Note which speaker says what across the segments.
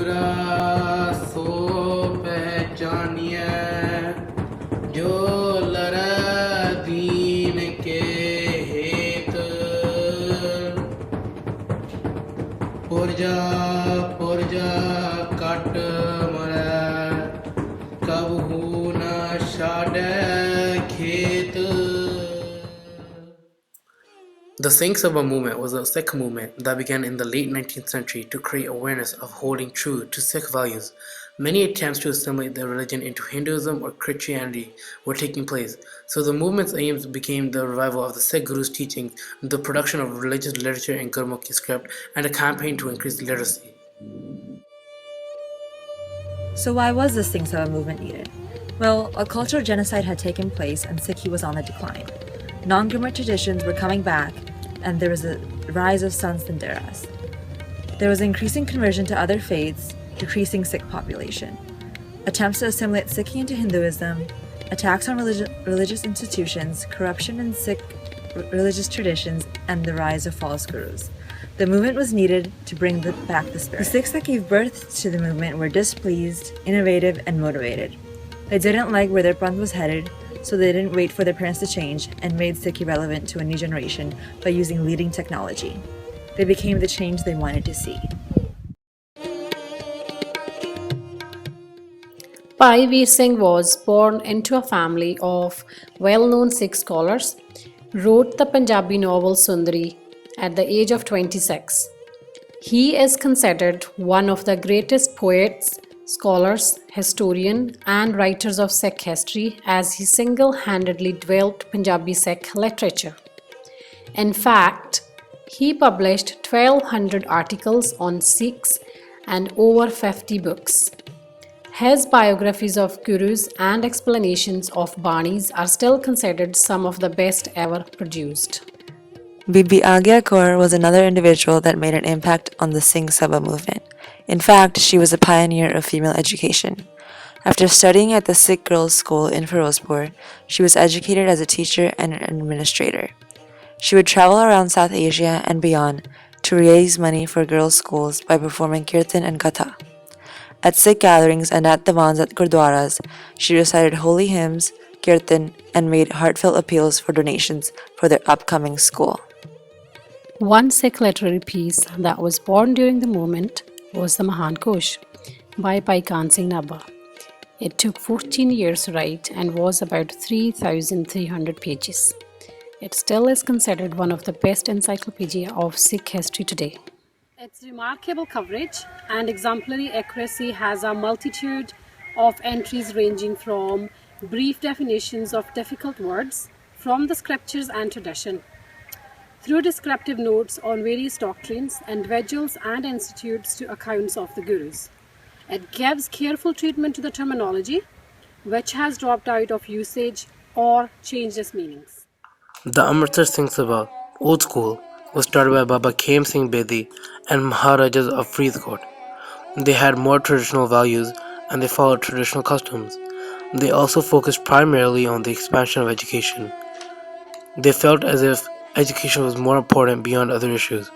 Speaker 1: बुरा सो पहचानिए जो लड़े दीन के हेत पुरजा पुरजा कट मरै कबहू न छाड़े खेत. The Singh Sabha movement was a Sikh movement that began in the late 19th century to create awareness of holding true to Sikh values. Many attempts to assimilate their religion into Hinduism or Christianity were taking place, so the movement's aims became the revival of the Sikh Guru's teachings, the production of religious literature in Gurmukhi script, and a campaign to increase literacy.
Speaker 2: So why was the Singh Sabha movement needed? Well, a cultural genocide had taken place and Sikhia was on the decline. Non-Gurmukh traditions were coming back, and there was a rise of Sant Sinderas. There was increasing conversion to other faiths, decreasing Sikh population. Attempts to assimilate Sikhia into Hinduism, attacks on religious institutions, corruption in Sikh religious traditions, and the rise of false gurus. The movement was needed to bring back the spirit. The Sikhs that gave birth to the movement were displeased, innovative, and motivated. They didn't like where their panth was headed, so they didn't wait for their parents to change and made Sikhia relevant to a new generation by using leading technology. They became the change they wanted to see.
Speaker 3: Bhai Veer Singh was born into a family of well-known Sikh scholars, wrote the Punjabi novel Sundari at the age of 26. He is considered one of the greatest poets, scholars, historian, and writers of Sikh history as he single-handedly developed Punjabi Sikh literature. In fact, he published 1,200 articles on Sikhs and over 50 books. His biographies of gurus and explanations of banis are still considered some of the best ever produced.
Speaker 2: Bibi Agya Kaur was another individual that made an impact on the Singh Sabha movement. In fact, she was a pioneer of female education. After studying at the Sikh girls' school in Firozpur, she was educated as a teacher and an administrator. She would travel around South Asia and beyond to raise money for girls' schools by performing kirtan and katha. At Sikh gatherings and at divans at gurdwaras, she recited holy hymns, kirtan, and made heartfelt appeals for donations for their upcoming school.
Speaker 3: One Sikh literary piece that was born during the movement was the Mahan Kosh by Bhai Khan Singh Nabha. It took 14 years to write and was about 3,300 pages. It still is considered one of the best encyclopedia of Sikh history today. Its remarkable coverage and exemplary accuracy has a multitude of entries ranging from brief definitions of difficult words from the scriptures and tradition, through descriptive notes on various doctrines, individuals and institutes to accounts of the gurus. It gives careful treatment to the terminology, which has dropped out of usage or changed its meanings.
Speaker 1: The Amritsar Singh Sabha, old school, was started by Baba Khem Singh Bedi and Maharajas of Faridkot. They had more traditional values and they followed traditional customs. They also focused primarily on the expansion of education. They felt as if education was more important beyond other issues.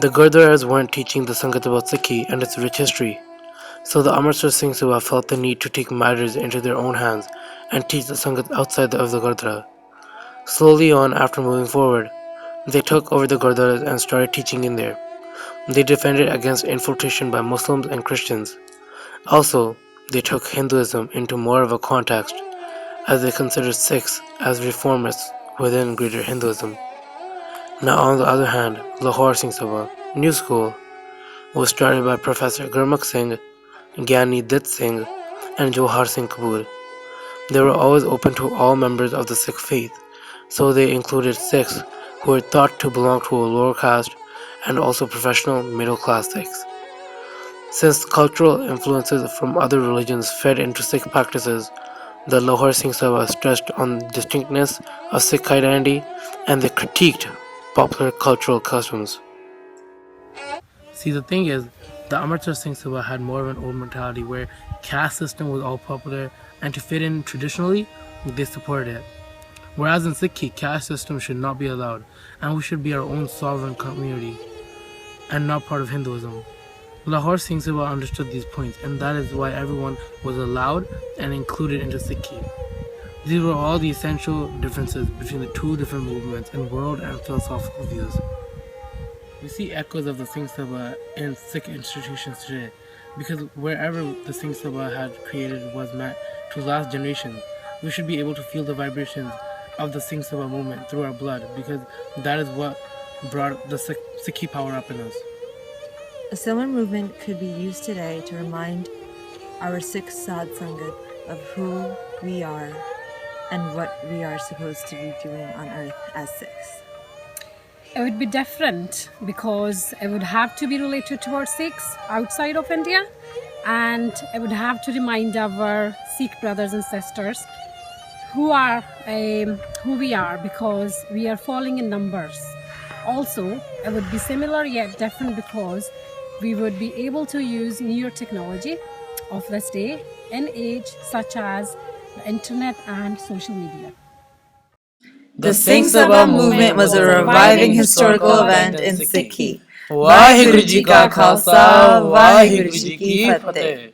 Speaker 1: The Gurdwaras weren't teaching the Sangat about Sikhi and its rich history, so the Amritsar Singh Sabha felt the need to take matters into their own hands and teach the Sangat outside of the Gurdwara. Slowly on, after moving forward, they took over the Gurdwaras and started teaching in there. They defended against infiltration by Muslims and Christians. Also, they took Hinduism into more of a context, as they considered Sikhs as reformists within greater Hinduism. Now, on the other hand, Lahore Singh Sabha, New School, was started by Professor Gurmukh Singh, Gyani Dit Singh, and Johar Singh Kapoor. They were always open to all members of the Sikh faith, so they included Sikhs who were thought to belong to a lower caste and also professional middle-class Sikhs. Since cultural influences from other religions fed into Sikh practices, the Lahore Singh Sabha stressed on the distinctness of Sikh identity and they critiqued popular cultural customs. See, the thing is, the Amritsar Singh Sabha had more of an old mentality where caste system was all popular and to fit in traditionally, they supported it. Whereas in Sikhi, caste system should not be allowed and we should be our own sovereign community and not part of Hinduism. Lahore Singh Sabha understood these points, and that is why everyone was allowed and included into Sikhia. These were all the essential differences between the two different movements in world and philosophical views. We see echoes of the Singh Sabha in Sikh institutions today, because wherever the Singh Sabha had created was meant to last generations. We should be able to feel the vibrations of the Singh Sabha movement through our blood, because that is what brought the Sikhi power up in us.
Speaker 2: A similar movement could be used today to remind our Sikh Sad Sangat of who we are and what we are supposed to be doing on earth as Sikhs.
Speaker 3: It would be different because it would have to be related to our Sikhs outside of India, and it would have to remind our Sikh brothers and sisters who we are, because we are falling in numbers. Also, it would be similar yet different because we would be able to use newer technology of this day in age such as the internet and social media.
Speaker 2: The Singh Sabha movement was a reviving historical event in Sikhi.
Speaker 1: Vaheguru Ji Ka Khalsa, Vaheguru Ji Ki Fateh.